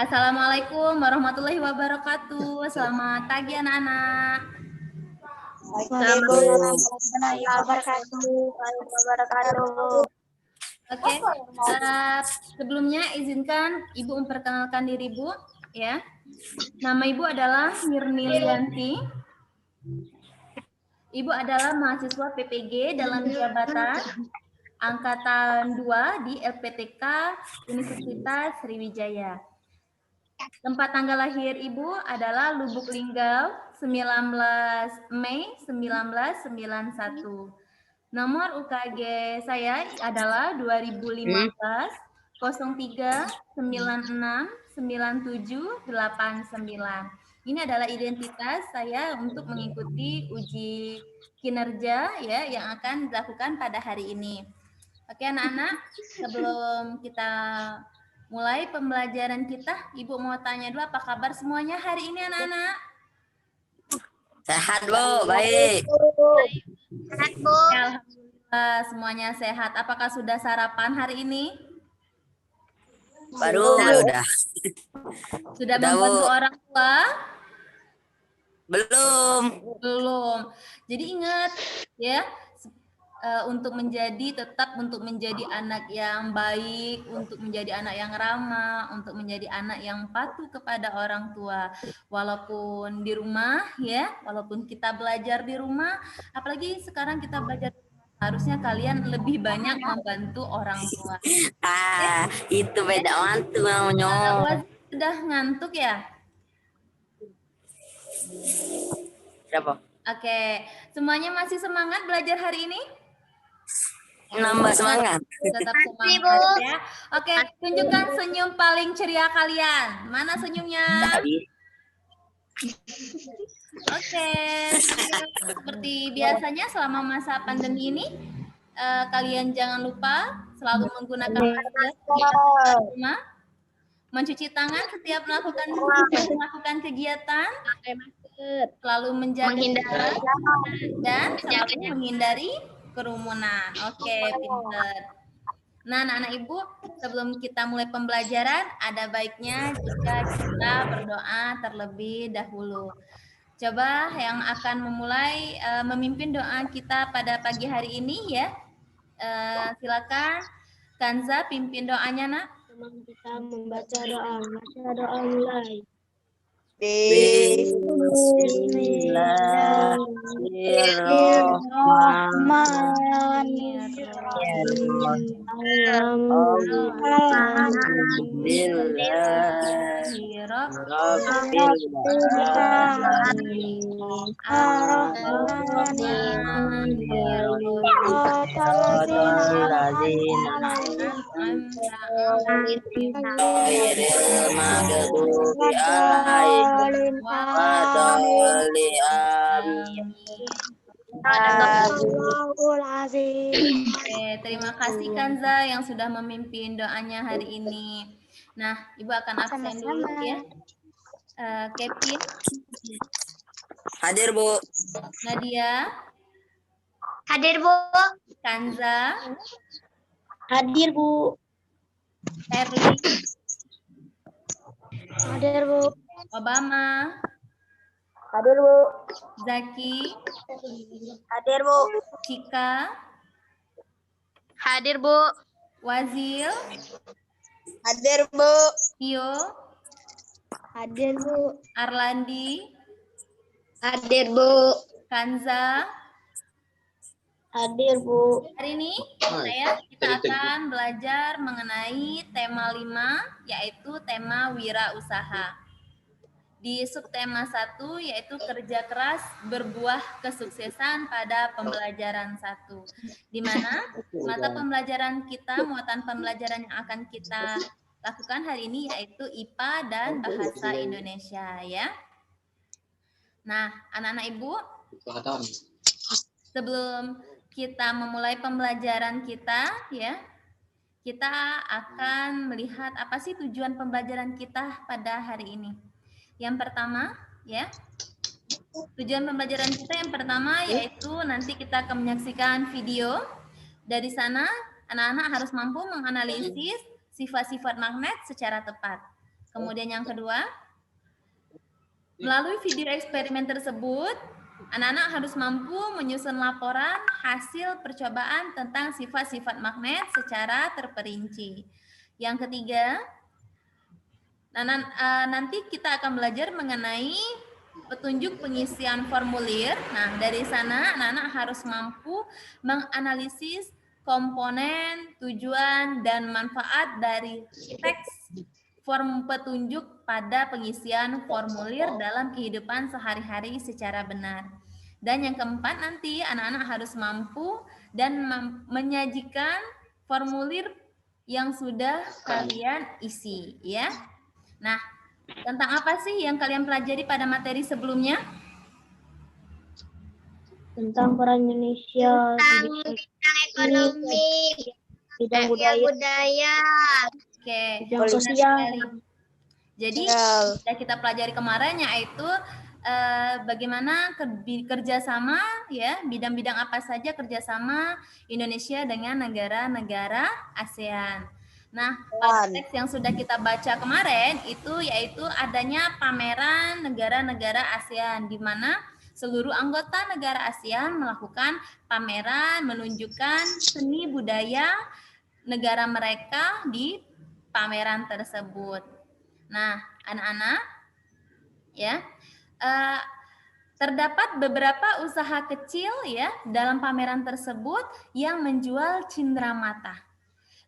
Assalamualaikum warahmatullahi wabarakatuh. Selamat pagi anak-anak. Waalaikumsalam warahmatullahi wabarakatuh. Oke, sebelumnya izinkan Ibu memperkenalkan diri Bu, ya. Nama Ibu adalah Mirni Lianti. Ibu adalah mahasiswa PPG dalam jabatan Angkatan 2 di LPTK Universitas Sriwijaya. Tempat tanggal lahir Ibu adalah Lubuk Linggau, 19 Mei 1991. Nomor UKG saya adalah 2015 03 96 97 89. Ini adalah identitas saya untuk mengikuti uji kinerja ya yang akan dilakukan pada hari ini. Oke anak-anak, sebelum kita mulai pembelajaran kita, Ibu mau tanya dulu apa kabar semuanya hari ini anak-anak? Sehat Bu, baik. Sehat Bu. Alhamdulillah semuanya sehat. Apakah sudah sarapan hari ini? Baru udah. Sudah Udah, membantu Bu. orang tua? Belum. Belum. Jadi ingat ya, untuk menjadi anak yang baik, untuk menjadi anak yang ramah, untuk menjadi anak yang patuh kepada orang tua. Walaupun di rumah ya, walaupun kita belajar di rumah, apalagi sekarang kita belajar harusnya kalian lebih banyak membantu orang tua. Itu beda mantu namanya. Wazir sudah ngantuk ya? Siapa? Oke, semuanya masih semangat belajar hari ini? Nambah semangat. Tetap semangat ya. Oke, tunjukkan senyum paling ceria kalian. Mana senyumnya? Oke, seperti biasanya selama masa pandemi ini, kalian jangan lupa selalu menggunakan masker di rumah, mencuci tangan setiap melakukan kegiatan, selalu menjaga jarak dan selalu menghindari kerumunan. Oke, pinter. Nah, anak-anak Ibu, sebelum kita mulai pembelajaran, ada baiknya jika kita berdoa terlebih dahulu. Coba yang akan memulai memimpin doa kita pada pagi hari ini ya. Silakan Kanza pimpin doanya, Nak. Kita membaca doa mulai. Terima kasih Kanza yang sudah memimpin doanya hari ini. Nah, Ibu akan absen dulu ya. Kevin, Hadir Bu. Nadia, Hadir Bu. Kanza, Hadir Bu. Erli, Hadir Bu. Obama, Hadir Bu. Zaki, Hadir Bu. Cika, Hadir Bu. Wazil, Hadir Bu. Tio, Hadir Bu. Arlandi, Hadir Bu. Kanza. Hadir Bu. Hari ini kita akan belajar mengenai tema 5, yaitu tema wirausaha. Di subtema 1 yaitu kerja keras berbuah kesuksesan pada pembelajaran 1. Di mana mata pembelajaran kita, muatan pembelajaran yang akan kita lakukan hari ini yaitu IPA dan Bahasa Indonesia ya. Nah, anak-anak Ibu, sebelum kita memulai pembelajaran kita ya, kita akan melihat apa sih tujuan pembelajaran kita pada hari ini. Yang pertama ya, tujuan pembelajaran kita yang pertama yaitu nanti kita akan menyaksikan video. Dari sana anak-anak harus mampu menganalisis sifat-sifat magnet secara tepat. Kemudian yang kedua, melalui video eksperimen tersebut, anak-anak harus mampu menyusun laporan hasil percobaan tentang sifat-sifat magnet secara terperinci. Yang ketiga, nanti kita akan belajar mengenai petunjuk pengisian formulir. Nah, dari sana anak-anak harus mampu menganalisis komponen, tujuan, dan manfaat dari teks form petunjuk pada pengisian formulir dalam kehidupan sehari-hari secara benar. Dan yang keempat, nanti anak-anak harus mampu dan menyajikan formulir yang sudah kalian isi, ya. Nah, tentang apa sih yang kalian pelajari pada materi sebelumnya? Tentang peran Indonesia di bidang ekonomi, bidang budaya, Oke, bidang benar sosial. sekali. Jadi sudah kita pelajari kemarin yaitu bagaimana kerjasama, ya, bidang-bidang apa saja kerjasama Indonesia dengan negara-negara ASEAN. Nah, pada teks yang sudah kita baca kemarin itu yaitu adanya pameran negara-negara ASEAN, di mana seluruh anggota negara ASEAN melakukan pameran menunjukkan seni budaya negara mereka di pameran tersebut. Nah, anak-anak, ya, terdapat beberapa usaha kecil, ya, dalam pameran tersebut yang menjual cindramata.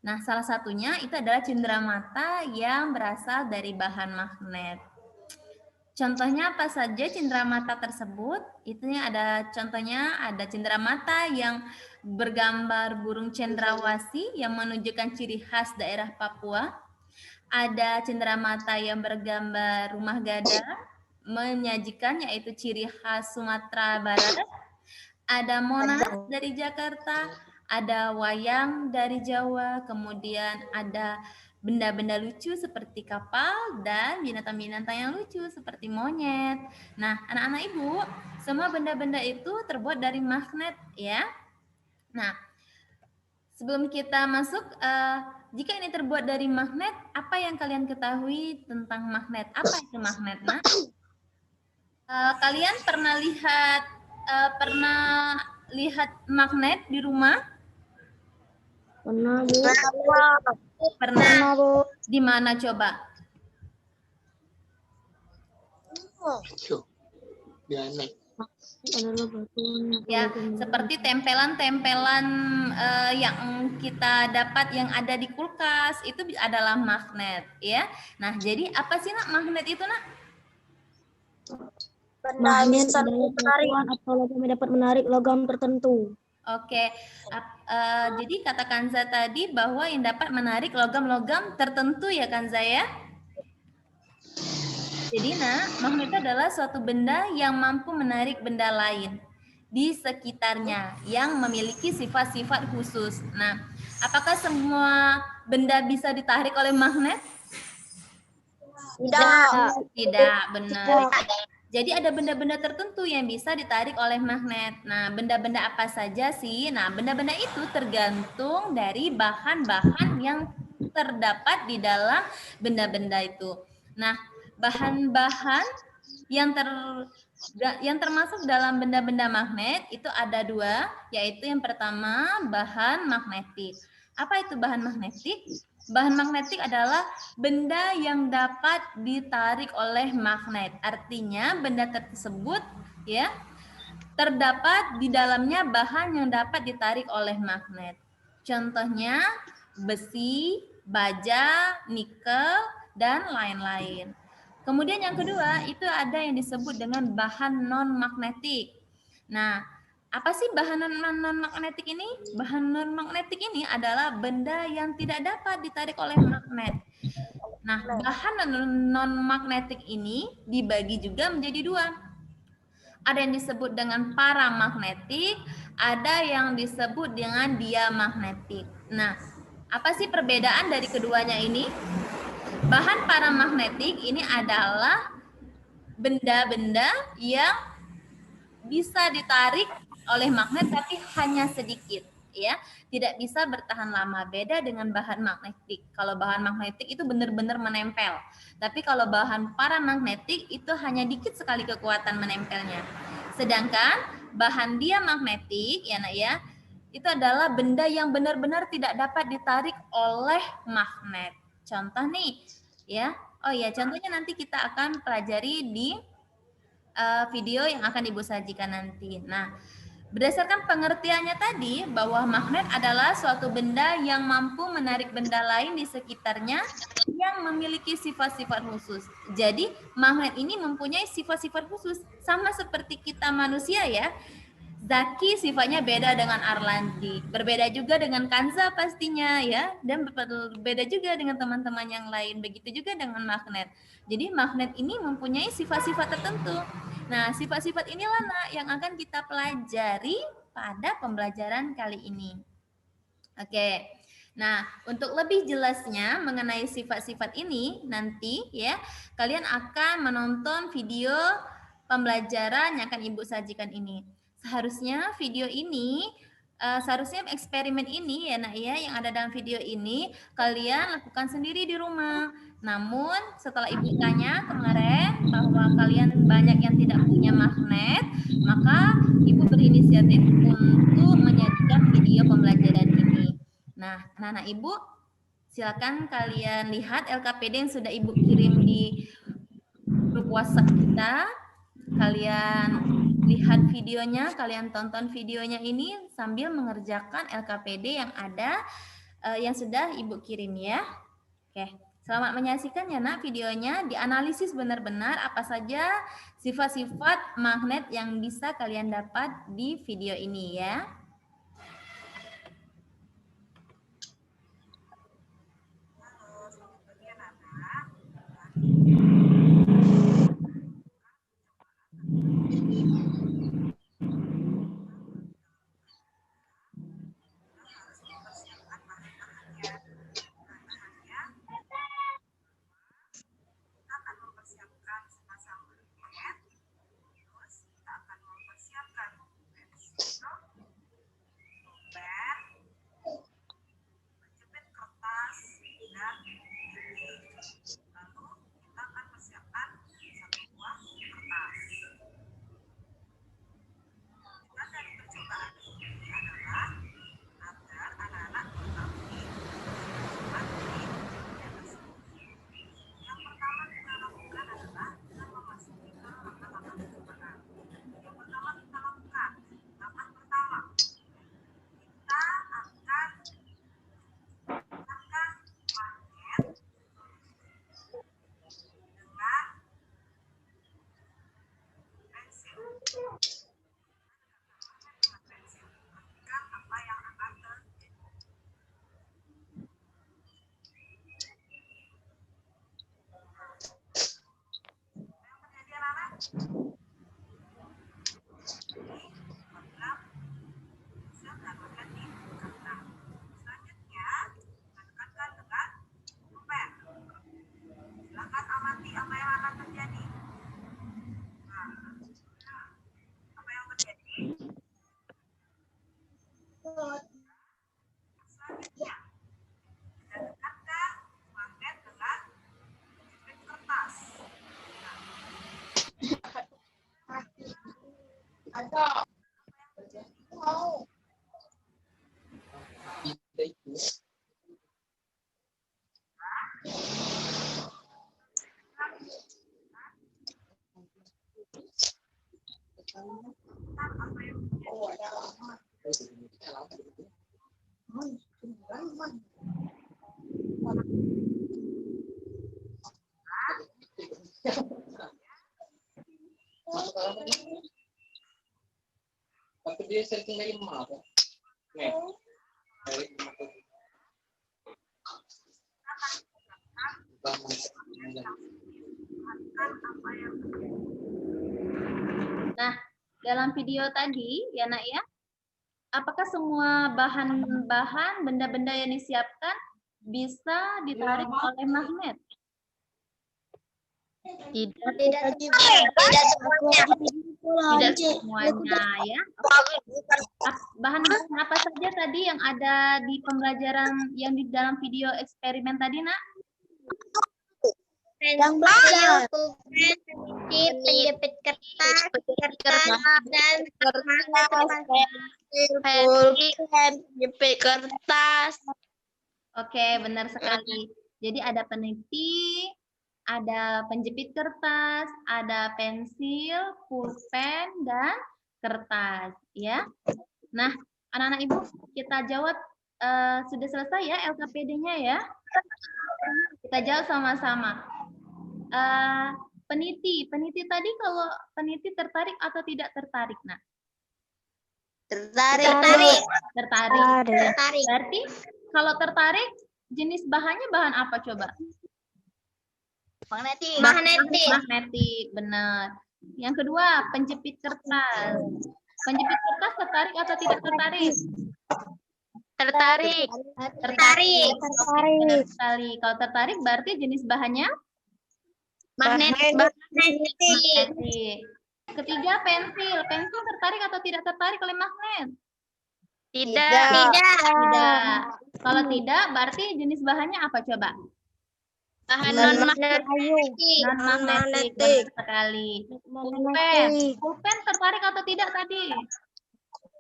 Nah, salah satunya itu adalah cindramata yang berasal dari bahan magnet. Contohnya apa saja cindramata tersebut? Itu ada contohnya, ada cindramata yang bergambar burung cendrawasih yang menunjukkan ciri khas daerah Papua. Ada cindramata yang bergambar rumah gada menyajikan yaitu ciri khas Sumatera Barat. Ada Monas dari Jakarta, ada wayang dari Jawa, kemudian ada benda-benda lucu seperti kapal dan binatang-binatang yang lucu seperti monyet. Nah, anak-anak Ibu, semua benda-benda itu terbuat dari magnet, ya. Nah, sebelum kita masuk, jika ini terbuat dari magnet, apa yang kalian ketahui tentang magnet? Apa itu magnet, Nak? Kalian pernah lihat magnet di rumah? Pernah, Bu. Pernah, Bu. Di mana coba? Ya, seperti tempelan-tempelan yang kita dapat yang ada di kulkas itu adalah magnet, ya. Nah, jadi apa sih, Nak, magnet itu, Nak? Magnet adalah satuan atau logam yang dapat menarik logam tertentu. Oke, jadi kata Kanza tadi bahwa yang dapat menarik logam-logam tertentu, ya Kanza, ya. Jadi, Nak, magnet adalah suatu benda yang mampu menarik benda lain di sekitarnya yang memiliki sifat-sifat khusus. Nah, apakah semua benda bisa ditarik oleh magnet? Tidak, benar. Jadi ada benda-benda tertentu yang bisa ditarik oleh magnet. Nah, benda-benda apa saja sih? Nah, benda-benda itu tergantung dari bahan-bahan yang terdapat di dalam benda-benda itu. Nah, bahan-bahan yang termasuk dalam benda-benda magnet itu ada dua, yaitu yang pertama bahan magnetik. Apa itu bahan magnetik? Bahan magnetik adalah benda yang dapat ditarik oleh magnet. Artinya benda tersebut, ya, terdapat di dalamnya bahan yang dapat ditarik oleh magnet. Contohnya besi, baja, nikel, dan lain-lain. Kemudian yang kedua itu ada yang disebut dengan bahan non-magnetik. Nah, apa sih bahan non-magnetik ini? Bahan non-magnetik ini adalah benda yang tidak dapat ditarik oleh magnet. Nah, bahan non-magnetik ini dibagi juga menjadi dua. Ada yang disebut dengan paramagnetik, ada yang disebut dengan diamagnetik. Nah, apa sih perbedaan dari keduanya ini? Bahan paramagnetik ini adalah benda-benda yang bisa ditarik oleh magnet tapi hanya sedikit. ya, tidak bisa bertahan lama. Beda dengan bahan magnetik. Kalau bahan magnetik itu benar-benar menempel. Tapi kalau bahan paramagnetik itu hanya dikit sekali kekuatan menempelnya. Sedangkan bahan diamagnetik ya nak ya, itu adalah benda yang benar-benar tidak dapat ditarik oleh magnet. Contoh nih, ya. Oh ya, contohnya nanti kita akan pelajari di video yang akan Ibu sajikan nanti. Nah, berdasarkan pengertiannya tadi bahwa magnet adalah suatu benda yang mampu menarik benda lain di sekitarnya yang memiliki sifat-sifat khusus. Jadi, magnet ini mempunyai sifat-sifat khusus sama seperti kita manusia ya. Zaki sifatnya beda dengan Arlandi, berbeda juga dengan Kanza pastinya ya, dan berbeda juga dengan teman-teman yang lain. Begitu juga dengan magnet. Jadi magnet ini mempunyai sifat-sifat tertentu. Nah, sifat-sifat inilah nak yang akan kita pelajari pada pembelajaran kali ini. Oke. Nah, untuk lebih jelasnya mengenai sifat-sifat ini nanti ya, kalian akan menonton video pembelajaran yang akan Ibu sajikan ini. Seharusnya video ini, seharusnya eksperimen ini ya nak ya, yang ada dalam video ini kalian lakukan sendiri di rumah. Namun setelah Ibu tanya kemarin bahwa kalian banyak yang tidak punya magnet, maka Ibu berinisiatif untuk menyajikan video pembelajaran ini. Nah, anak-anak Ibu, silakan kalian lihat LKPD yang sudah Ibu kirim di grup WhatsApp kita. Kalian lihat videonya, kalian tonton videonya ini sambil mengerjakan LKPD yang ada, yang sudah Ibu kirim ya. Oke, selamat menyaksikan ya nak videonya. Dianalisis benar-benar apa saja sifat-sifat magnet yang bisa kalian dapat di video ini ya. Tapi dia setting dari mana? Nih. Nah, dalam video tadi ya nak ya, apakah semua bahan-bahan benda-benda yang disiapkan bisa ditarik oleh magnet? Tidak semuanya. Tidak semuanya ya. Bahan-bahan apa saja tadi yang ada di pembelajaran yang di dalam video eksperimen tadi, Nak? Yang belajar. penjepit kertas, dan penjepit kertas. Oke, benar sekali. Jadi ada peniti, ada penjepit kertas, ada pensil, pulpen, dan kertas, ya. Nah, anak-anak Ibu, kita jawab sudah selesai ya LKPD-nya ya. Kita jawab sama-sama. Peniti tadi kalau peniti tertarik atau tidak tertarik, Nak? Tertarik. Berarti kalau tertarik, jenis bahannya bahan apa coba? Magnetik, benar. Yang kedua, penjepit kertas. Penjepit kertas tertarik atau tidak tertarik? Tertarik. Benar sekali. Kalau tertarik berarti jenis bahannya Magnetik. Ketiga, pensil. Pensil tertarik atau tidak tertarik oleh magnet? Tidak. Tidak. Kalau tidak, berarti jenis bahannya apa coba? Bahan non-magnetik. Non-magnetik, benar sekali. Pulpen tertarik atau tidak tadi?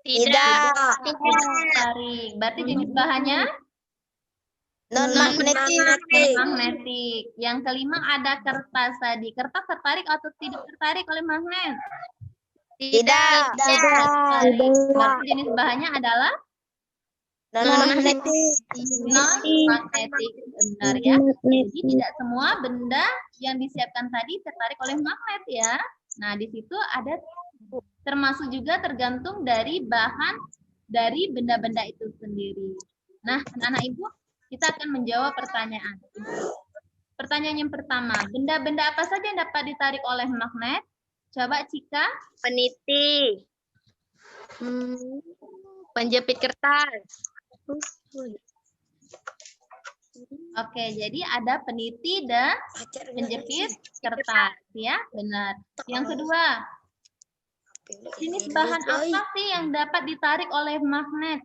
Tidak. Tertarik. Berarti jenis bahannya magnetik. Yang kelima ada kertas tadi. Kertas tertarik atau tidak tertarik oleh magnet? Tidak. Berarti jenis bahannya adalah Non-magnetik. non-magnetik. Benar ya. Jadi tidak semua benda yang disiapkan tadi tertarik oleh magnet ya. Nah, di situ ada termasuk juga tergantung dari bahan dari benda-benda itu sendiri. Nah, anak-anak Ibu, kita akan menjawab pertanyaan. Pertanyaan yang pertama, benda-benda apa saja yang dapat ditarik oleh magnet? Coba Cika. Peniti. Penjepit kertas. Oke, jadi ada peniti dan penjepit kertas, ya, benar. Yang kedua, jenis bahan apa sih yang dapat ditarik oleh magnet?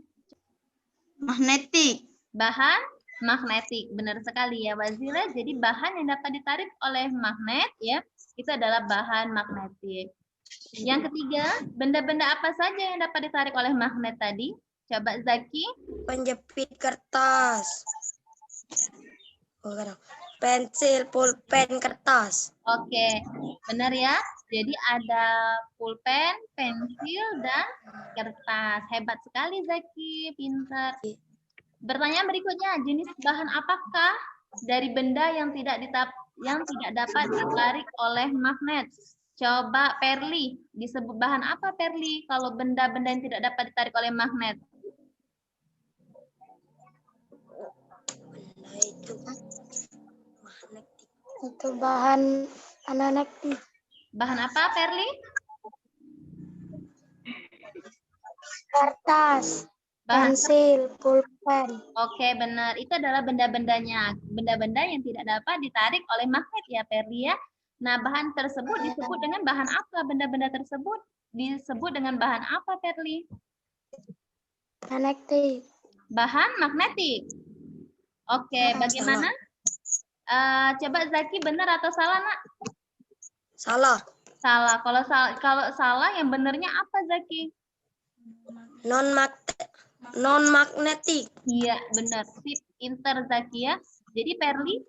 Magnetik. Bahan magnetik, benar sekali ya Wazira. Jadi bahan yang dapat ditarik oleh magnet ya, itu adalah bahan magnetik. Yang ketiga, benda-benda apa saja yang dapat ditarik oleh magnet tadi? Coba Zaki. Penjepit kertas. Pensil, pulpen, kertas. Oke, benar ya. Jadi ada pulpen, pensil, dan kertas. Hebat sekali Zaki, pintar. Pertanyaan berikutnya, jenis bahan apakah dari benda yang tidak dapat ditarik oleh magnet? Coba Perli, disebut bahan apa Perli kalau benda-benda yang tidak dapat ditarik oleh magnet? Itu bahan magnetik. Bahan apa Perli? Kertas, Bahan pensil, pulpen. Oke, benar. Itu adalah benda-bendanya. Benda-benda yang tidak dapat ditarik oleh magnet ya, Perli ya. Nah, bahan tersebut disebut dengan bahan apa? Benda-benda tersebut disebut dengan bahan apa, Perli? Magnetik. Bahan magnetik. Oke, bagaimana? Coba Zaki, benar atau salah, Nak? Salah. Salah. Kalau salah, yang benernya apa, Zaki? Non-magnetik. Iya, benar. Sip, pinter Zaki ya. Jadi Perli,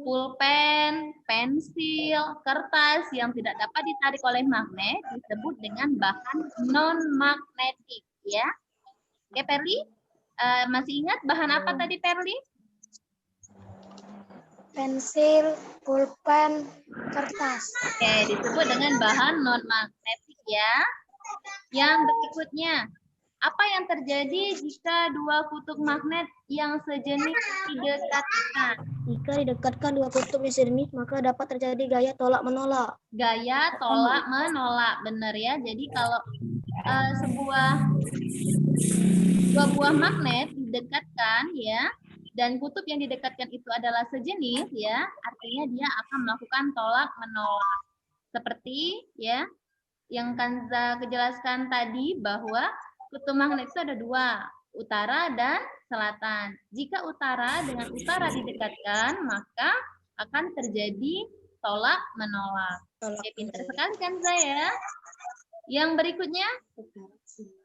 pulpen, pensil, kertas yang tidak dapat ditarik oleh magnet disebut dengan bahan non-magnetik, ya. Oke, Perli, masih ingat bahan apa tadi, Perli? Pensil, pulpen, kertas. Oke, disebut dengan bahan non-magnetik, ya. Yang berikutnya, apa yang terjadi jika dua kutub magnet yang sejenis didekatkan? Jika didekatkan dua kutub yang sejenis, maka dapat terjadi gaya tolak-menolak. Gaya tolak-menolak, benar ya. Jadi kalau dua buah magnet didekatkan ya, dan kutub yang didekatkan itu adalah sejenis ya, artinya dia akan melakukan tolak-menolak. Seperti ya, yang Kanza kejelaskan tadi bahwa kutub magnet itu ada dua, utara dan selatan. Jika utara dengan utara didekatkan, maka akan terjadi tolak menolak. Oke, pintar sekali Kanza ya. Yang berikutnya,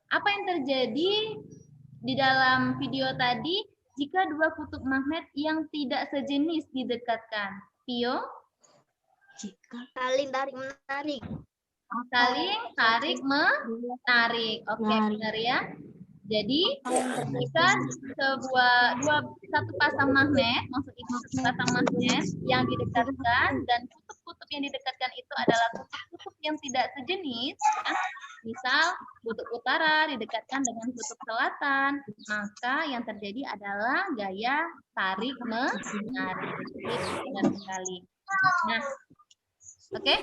apa yang terjadi di dalam video tadi jika dua kutub magnet yang tidak sejenis didekatkan? Tio? Saling tarik menarik. Saling tarik menarik. Oke, Menarik. benar ya. Jadi jika satu pasang magnet, maksud itu satu pasang magnet yang didekatkan dan kutub-kutub yang didekatkan itu adalah kutub-kutub yang tidak sejenis, ya. Misal kutub utara didekatkan dengan kutub selatan, maka yang terjadi adalah gaya tarik menarik. Itu benar sekali. Nah, oke.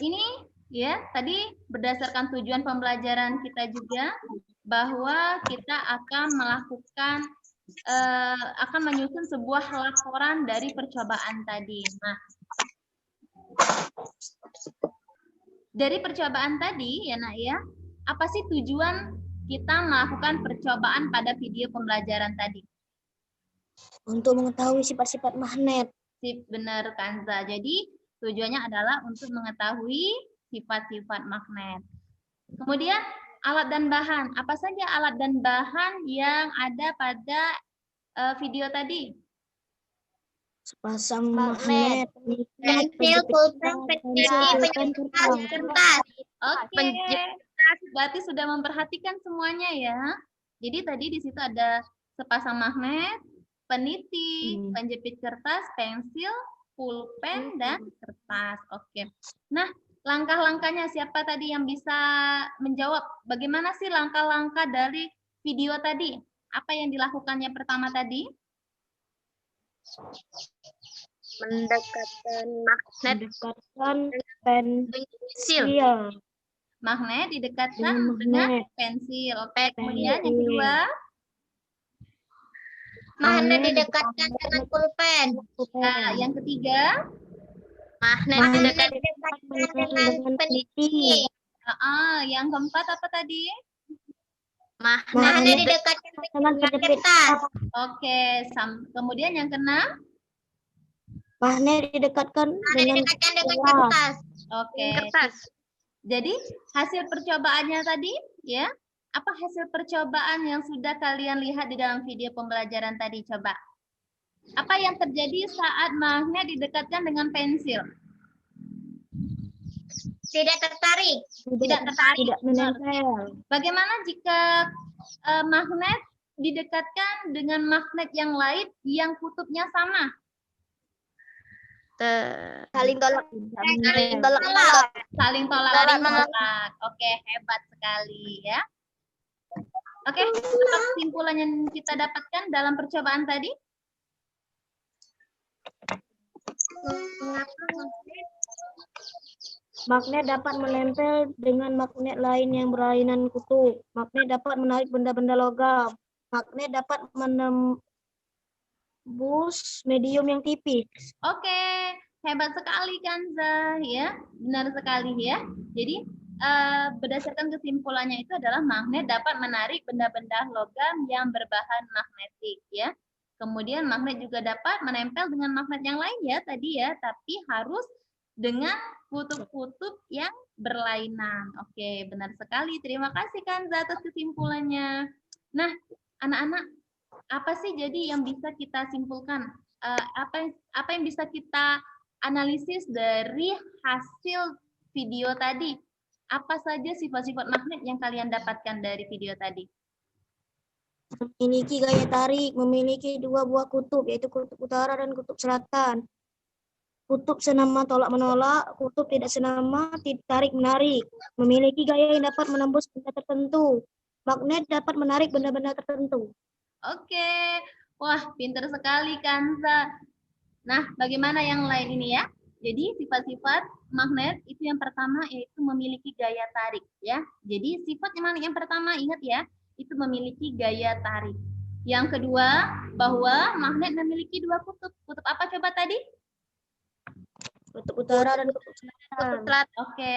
Ini ya, tadi berdasarkan tujuan pembelajaran kita juga bahwa kita akan melakukan akan menyusun sebuah laporan dari percobaan tadi. Nah, dari percobaan tadi ya Nak ya, apa sih tujuan kita melakukan percobaan pada video pembelajaran tadi? Untuk mengetahui sifat-sifat magnet. Sip, benar Kanza. Jadi tujuannya adalah untuk mengetahui sifat-sifat magnet. Kemudian alat dan bahan. Apa saja alat dan bahan yang ada pada video tadi? Sepasang magnet. Pensil, pulpen, penjepit, kertas. Oke. Berarti sudah memperhatikan semuanya ya. Jadi tadi di situ ada sepasang magnet, peniti, penjepit kertas, pensil, pulpen, dan kertas. Oke. Nah, langkah-langkahnya siapa tadi yang bisa menjawab? Bagaimana sih langkah-langkah dari video tadi? Apa yang dilakukannya pertama tadi? Mendekatkan magnet Mendekatkan pensil. Magnet didekatkan Dengan dengan magnet. pensil. Oke, kemudian yang kedua, magnet didekatkan dengan pulpen. nah, yang ketiga, Magnet didekatkan dengan peniti. yang keempat apa tadi? Magnet didekatkan dengan kertas. Oke, kemudian yang keenam, Magnet didekatkan Magnet dengan didekatkan dengan kertas. kertas. oke. Kertas. Jadi hasil percobaannya tadi, ya, apa hasil percobaan yang sudah kalian lihat di dalam video pembelajaran tadi? Coba. Apa yang terjadi saat magnet didekatkan dengan pensil? Tidak tertarik. Tidak tertarik. Tidak menempel. Bagaimana jika magnet didekatkan dengan magnet yang lain yang kutubnya sama? Saling tolak. Saling tolak. Saling tolak menolak. Oke, hebat sekali ya. Oke, apa kesimpulan yang kita dapatkan dalam percobaan tadi? Magnet dapat menempel dengan magnet lain yang berlainan kutub. Magnet dapat menarik benda-benda logam. Magnet dapat menembus medium yang tipis. Oke, hebat sekali Kanza ya, benar sekali ya. Jadi berdasarkan kesimpulannya itu adalah magnet dapat menarik benda-benda logam yang berbahan magnetik ya. Kemudian magnet juga dapat menempel dengan magnet yang lain ya tadi ya, tapi harus dengan kutub-kutub yang berlainan. Oke, benar sekali. Terima kasih Kanza atas kesimpulannya. Nah, anak-anak, apa sih jadi yang bisa kita simpulkan? Apa yang bisa kita analisis dari hasil video tadi? Apa saja sifat-sifat magnet yang kalian dapatkan dari video tadi? Memiliki gaya tarik, memiliki dua buah kutub, yaitu kutub utara dan kutub selatan. Kutub senama tolak-menolak, kutub tidak senama tarik-menarik. Memiliki gaya yang dapat menembus benda tertentu. Magnet dapat menarik benda-benda tertentu. Oke, wah pintar sekali Kanza. Nah, bagaimana yang lain ini ya? Jadi sifat-sifat magnet itu yang pertama yaitu memiliki gaya tarik ya. Jadi sifat yang pertama ingat ya, itu memiliki gaya tarik. Yang kedua, bahwa magnet memiliki dua kutub. Kutub apa coba tadi? Kutub utara dan kutub selatan. Oke,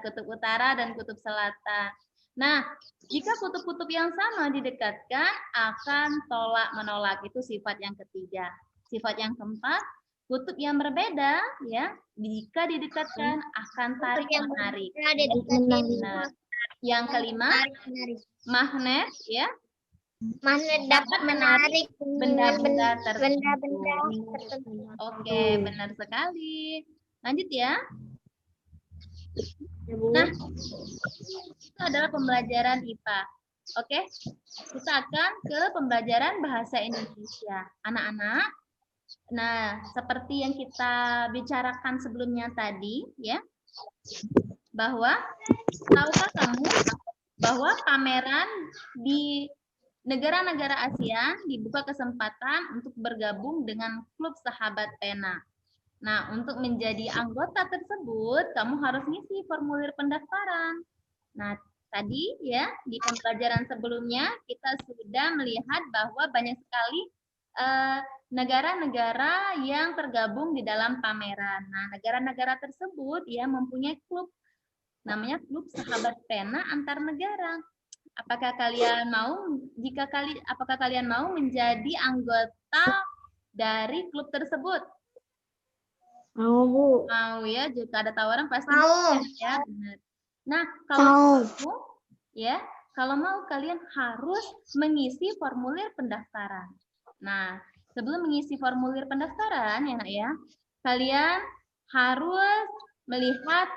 kutub utara dan kutub selatan. Nah, jika kutub-kutub yang sama didekatkan akan tolak menolak, itu sifat yang ketiga. Sifat yang keempat, kutub yang berbeda ya, jika didekatkan akan tarik menarik. Nah, yang kelima, magnet ya, Magnet dapat menarik benda-benda tertentu. benda-benda tertentu. Oke, benar sekali. Lanjut ya. Ya, Bu. Nah, itu adalah pembelajaran IPA. Oke, kita akan ke pembelajaran bahasa Indonesia. Anak-anak, nah seperti yang kita bicarakan sebelumnya tadi, ya, bahwa tahukah kamu bahwa pameran di negara-negara ASEAN dibuka kesempatan untuk bergabung dengan klub sahabat pena. Nah, untuk menjadi anggota tersebut, kamu harus ngisi formulir pendaftaran. Nah, tadi ya, di pembelajaran sebelumnya, kita sudah melihat bahwa banyak sekali negara-negara yang tergabung di dalam pameran. Nah, negara-negara tersebut ya mempunyai klub, namanya klub sahabat pena antar negara. Apakah kalian mau menjadi anggota dari klub tersebut? Mau, Bu. Mau ya, jika ada tawaran pasti Mau. ya, benar. Nah, Mau. kalau mau kalian harus mengisi formulir pendaftaran. Nah, sebelum mengisi formulir pendaftaran ya, Nak ya, kalian harus melihat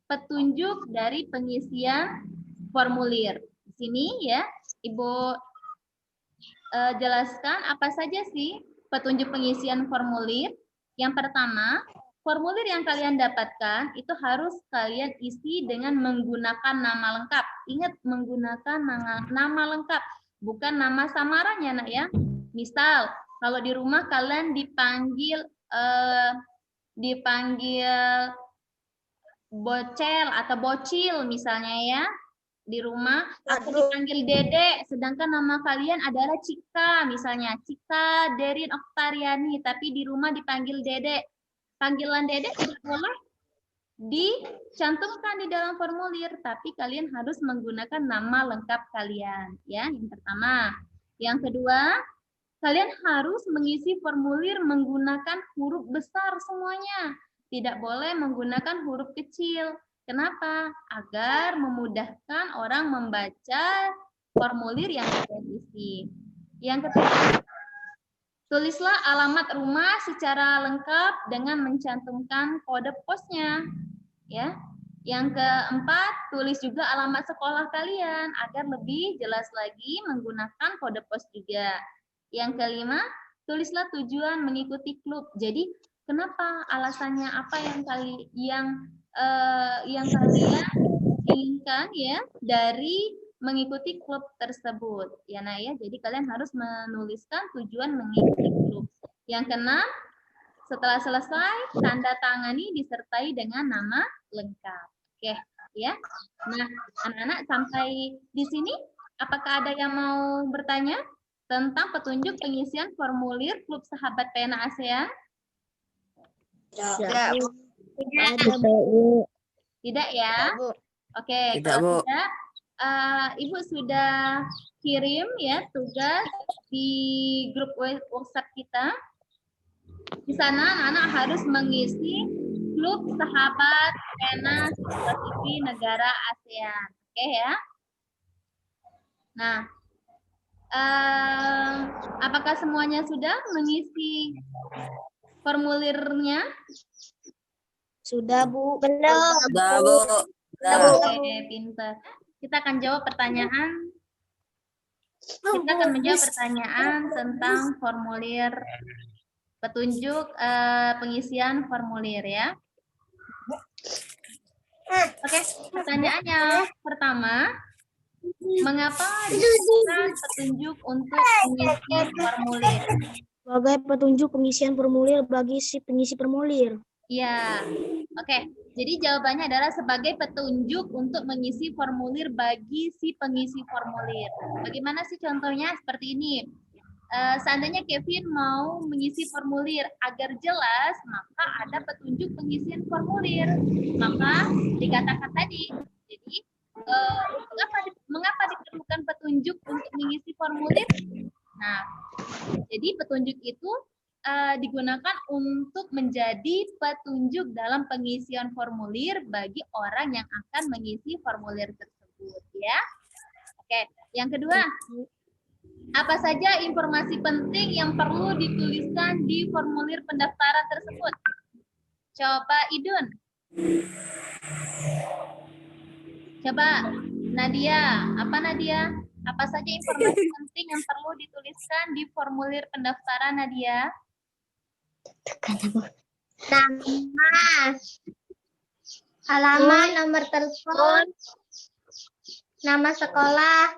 petunjuk dari pengisian formulir. Di sini ya, Ibu jelaskan apa saja sih petunjuk pengisian formulir. Yang pertama, formulir yang kalian dapatkan itu harus kalian isi dengan menggunakan nama lengkap. Ingat, menggunakan nama lengkap, bukan nama samarannya, Nak ya. Misal, kalau di rumah kalian dipanggil bocel atau bocil misalnya ya, di rumah, atau dipanggil Dede, sedangkan nama kalian adalah Cika misalnya, Cika Derin Oktariani, tapi di rumah dipanggil Dede. Panggilan Dede tidak boleh dicantumkan di dalam formulir, tapi kalian harus menggunakan nama lengkap kalian ya, yang pertama. Yang kedua, kalian harus mengisi formulir menggunakan huruf besar semuanya. Tidak boleh menggunakan huruf kecil. Kenapa? Agar memudahkan orang membaca formulir yang kalian isi. Yang ketiga, tulislah alamat rumah secara lengkap dengan mencantumkan kode posnya. Ya. Yang keempat, tulis juga alamat sekolah kalian agar lebih jelas lagi menggunakan kode pos juga. Yang kelima, tulislah tujuan mengikuti klub. Jadi, kenapa, alasannya apa yang kalian inginkan ya dari mengikuti klub tersebut. Ya, nah ya, jadi kalian harus menuliskan tujuan mengikuti klub. Yang keenam, setelah selesai, tanda tangani disertai dengan nama lengkap. Oke, ya. Nah, anak-anak sampai di sini, apakah ada yang mau bertanya tentang petunjuk pengisian formulir klub sahabat pena ASEAN? Tidak ya? Oke, kalau tidak, Ibu sudah kirim ya tugas di grup WhatsApp kita. Di sana anak-anak harus mengisi klub sahabat pena situasi negara ASEAN. Oke ya? Nah, apakah semuanya sudah mengisi formulirnya? Sudah, Bu. Belum. Udah, Bu. Oke, pintar. Kita akan jawab pertanyaan. Kita akan menjawab pertanyaan tentang formulir petunjuk pengisian formulir ya. Oke, pertanyaannya pertama, mengapa dibutuhkan petunjuk untuk mengisi formulir? Sebagai petunjuk pengisian formulir bagi si pengisi formulir. Ya, oke. Jadi jawabannya adalah sebagai petunjuk untuk mengisi formulir bagi si pengisi formulir. Bagaimana sih contohnya? Seperti ini. seandainya Kevin mau mengisi formulir agar jelas, maka ada petunjuk pengisian formulir. Maka dikatakan tadi, jadi mengapa diperlukan petunjuk untuk mengisi formulir? Nah, jadi petunjuk itu digunakan untuk menjadi petunjuk dalam pengisian formulir bagi orang yang akan mengisi formulir tersebut, ya. Oke, yang kedua, apa saja informasi penting yang perlu dituliskan di formulir pendaftaran tersebut? Coba Idun. Coba Nadia, apa Nadia? Apa saja informasi penting yang perlu dituliskan di formulir pendaftaran, Nadia? Nama, alamat, nomor telepon, nama sekolah,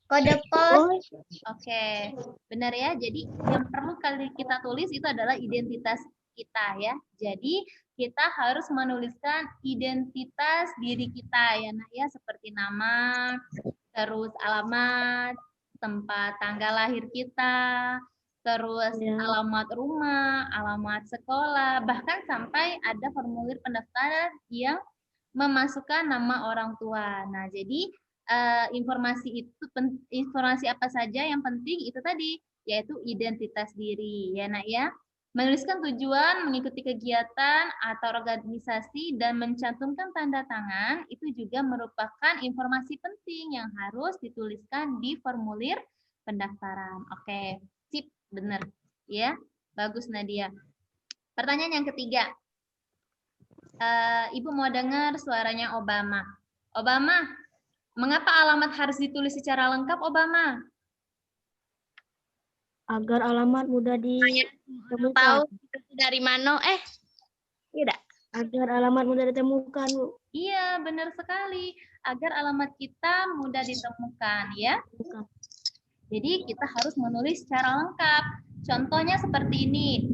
kode pos. Oke, benar ya. Jadi yang perlu kali kita tulis itu adalah identitas kita ya. Jadi kita harus menuliskan identitas diri kita ya, Nak ya, seperti nama, terus alamat, tempat tanggal lahir kita, terus alamat rumah, alamat sekolah, bahkan sampai ada formulir pendaftaran yang memasukkan nama orang tua. Nah, jadi informasi apa saja yang penting itu tadi, yaitu identitas diri ya Nak ya. Menuliskan tujuan, mengikuti kegiatan atau organisasi dan mencantumkan tanda tangan itu juga merupakan informasi penting yang harus dituliskan di formulir pendaftaran. Oke, sip, benar ya. Bagus Nadia. Pertanyaan yang ketiga. Ibu mau dengar suaranya Obama. Obama, mengapa alamat harus ditulis secara lengkap, Obama? Agar alamat mudah ditemukan. Tahu dari mana? Tidak. Agar alamat mudah ditemukan, Bu. Iya, benar sekali. Agar alamat kita mudah ditemukan, ya. Jadi kita harus menulis secara lengkap. Contohnya seperti ini.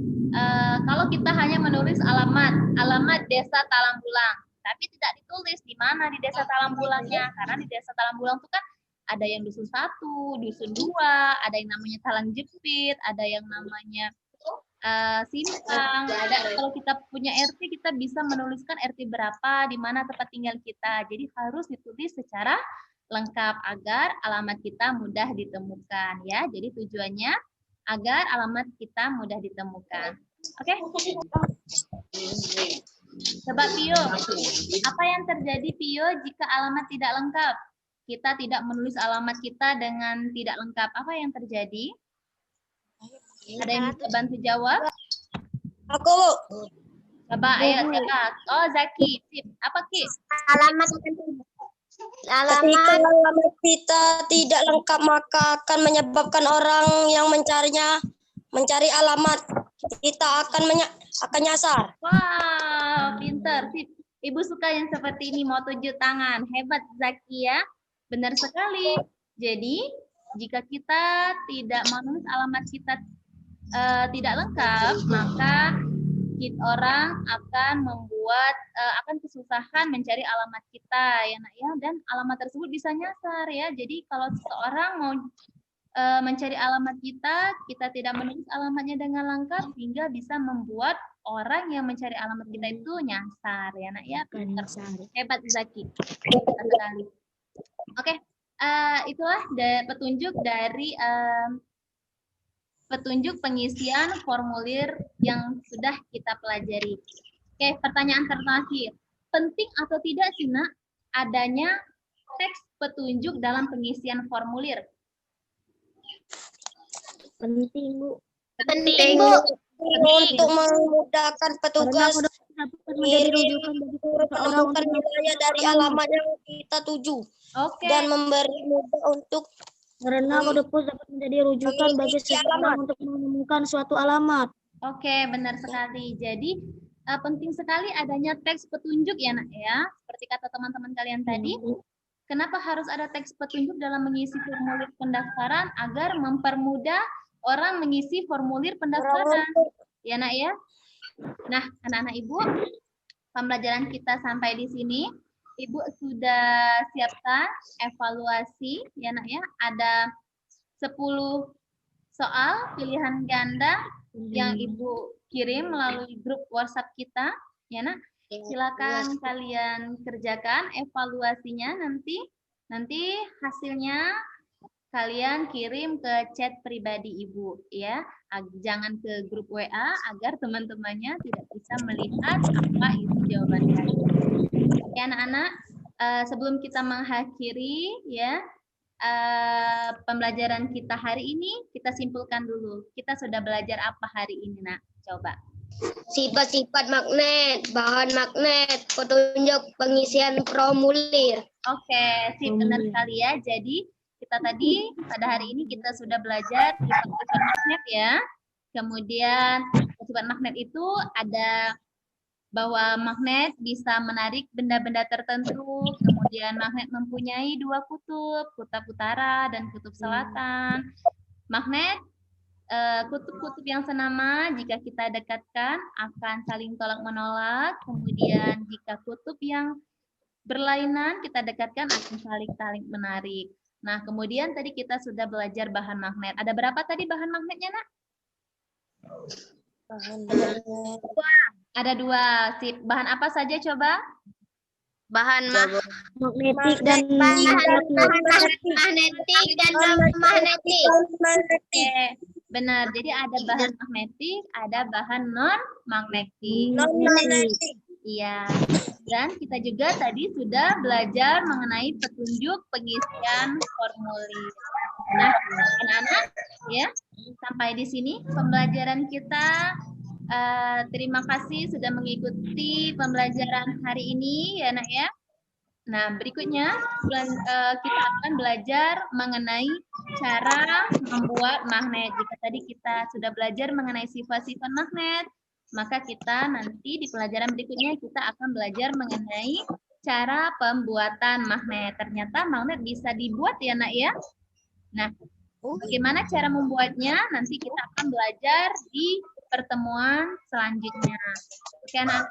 Kalau kita hanya menulis alamat desa Talambulang, tapi tidak ditulis di mana di desa Talambulangnya, karena di desa Talambulang itu kan ada yang dusun 1, dusun 2, ada yang namanya Talang Jepit, ada yang namanya Simpang. Kalau kita punya RT, kita bisa menuliskan RT berapa, di mana tempat tinggal kita. Jadi harus ditulis secara lengkap agar alamat kita mudah ditemukan ya. Jadi tujuannya agar alamat kita mudah ditemukan. Oke? Coba Pio, apa yang terjadi Pio jika alamat tidak lengkap? Kita tidak menulis alamat kita dengan tidak lengkap. Apa yang terjadi? Ada yang bisa bantu jawab? Aku. Coba, ayo coba. Oh, Zaki. Sip. Apa, Ki? Ketika alamat kita tidak lengkap, maka akan menyebabkan orang yang mencari alamat kita akan nyasar. Wow, pinter. Sip. Ibu suka yang seperti ini, mau tunjuk tangan. Hebat, Zaki ya. Benar sekali. Jadi, jika kita tidak menulis alamat kita tidak lengkap, maka orang akan akan kesusahan mencari alamat kita ya Nak ya, dan alamat tersebut bisa nyasar ya. Jadi kalau seseorang mau mencari alamat kita tidak menulis alamatnya dengan lengkap hingga bisa membuat orang yang mencari alamat kita itu nyasar ya Nak ya. Hebat Zaki. Hebat sekali. Oke, itulah petunjuk dari petunjuk pengisian formulir yang sudah kita pelajari. Oke, pertanyaan terakhir. Penting atau tidak sih, Nak, adanya teks petunjuk dalam pengisian formulir? Penting, Bu. Penting, Bu. Untuk memudahkan petugas menemukan wilayah dari alamat yang kita tuju. Oke. Dan memberi mudah untuk karena kode pos dapat menjadi rujukan bagi seseorang untuk menemukan suatu alamat. Oke, benar sekali. Jadi penting sekali adanya teks petunjuk ya Nak ya. Seperti kata teman-teman kalian tadi. Kenapa harus ada teks petunjuk dalam mengisi formulir pendaftaran? Agar mempermudah orang mengisi formulir pendaftaran. Ya Nak ya. Nah, anak-anak Ibu, pembelajaran kita sampai di sini. Ibu sudah siapkan evaluasi ya Nak ya. Ada 10 soal pilihan ganda yang Ibu kirim melalui grup WhatsApp kita, ya nak. Silakan kalian kerjakan evaluasinya nanti hasilnya kalian kirim ke chat pribadi Ibu ya. Jangan ke grup WA agar teman-temannya tidak bisa melihat apa isi jawaban kalian. Oke anak-anak, sebelum kita mengakhiri ya pembelajaran kita hari ini, kita simpulkan dulu. Kita sudah belajar apa hari ini, Nak? Coba. Sifat-sifat magnet, bahan magnet, petunjuk pengisian formulir. Oke, sip, benar sekali ya. Jadi kita tadi pada hari ini kita sudah belajar sifat-sifat magnet ya. Kemudian sifat magnet itu ada bahwa magnet bisa menarik benda-benda tertentu, kemudian magnet mempunyai 2 kutub utara dan kutub selatan. Magnet, kutub-kutub yang senama jika kita dekatkan akan saling tolak-menolak, kemudian jika kutub yang berlainan kita dekatkan akan saling menarik. Nah, kemudian tadi kita sudah belajar bahan magnet. Ada berapa tadi bahan magnetnya, Nak? Ada 2. Sip. Bahan apa saja coba? Bahan Magnetik dan magnetik dan non-magnetik. Oke, benar. Jadi ada bahan magnetik, ada bahan non-magnetik. Iya. Dan kita juga tadi sudah belajar mengenai petunjuk pengisian formulir. Nah, anak-anak, ya, sampai di sini pembelajaran kita. Terima kasih sudah mengikuti pembelajaran hari ini, ya, Nak ya. Nah, berikutnya kita akan belajar mengenai cara membuat magnet. Jika tadi kita sudah belajar mengenai sifat-sifat magnet, maka kita nanti di pelajaran berikutnya kita akan belajar mengenai cara pembuatan magnet. Ternyata magnet bisa dibuat ya, Nak ya. Nah, bagaimana cara membuatnya? Nanti kita akan belajar di pertemuan selanjutnya. Oke, anak-anak,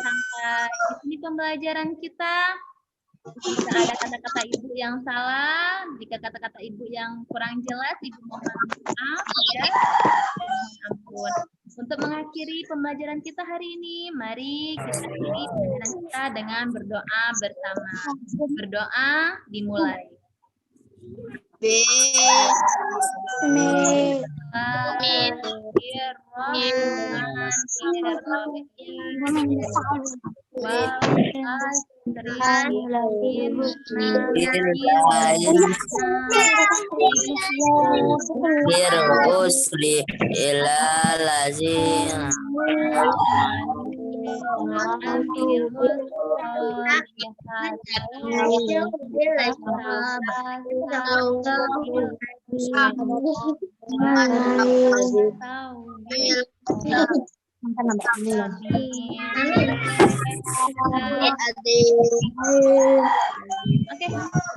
sampai di sini pembelajaran kita. Jika ada kata-kata Ibu yang salah, jika kata-kata Ibu yang kurang jelas, Ibu mohon maaf ya. Mohon ampun. Untuk mengakhiri pembelajaran kita hari ini, mari kita akhiri pembelajaran kita dengan berdoa bersama. Berdoa dimulai. Oke,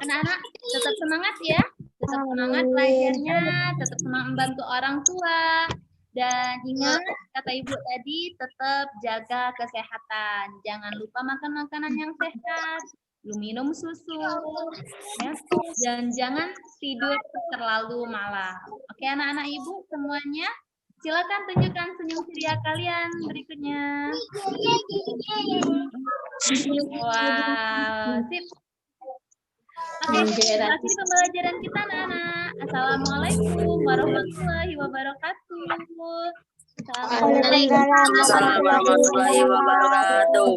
anak-anak tetap semangat ya, tetap semangat belajarnya, tetap semangat membantu orang tua, dan ingat kata Ibu tadi tetap jaga kesehatan, jangan lupa makan makanan yang sehat, minum susu, ya, dan jangan tidur terlalu malam. Oke, anak-anak Ibu semuanya. Silakan tunjukkan senyum ceria kalian berikutnya. Wow, sip. Oke, akhir pembelajaran kita, anak-anak. Assalamualaikum warahmatullahi wabarakatuh. Assalamualaikum warahmatullahi wabarakatuh.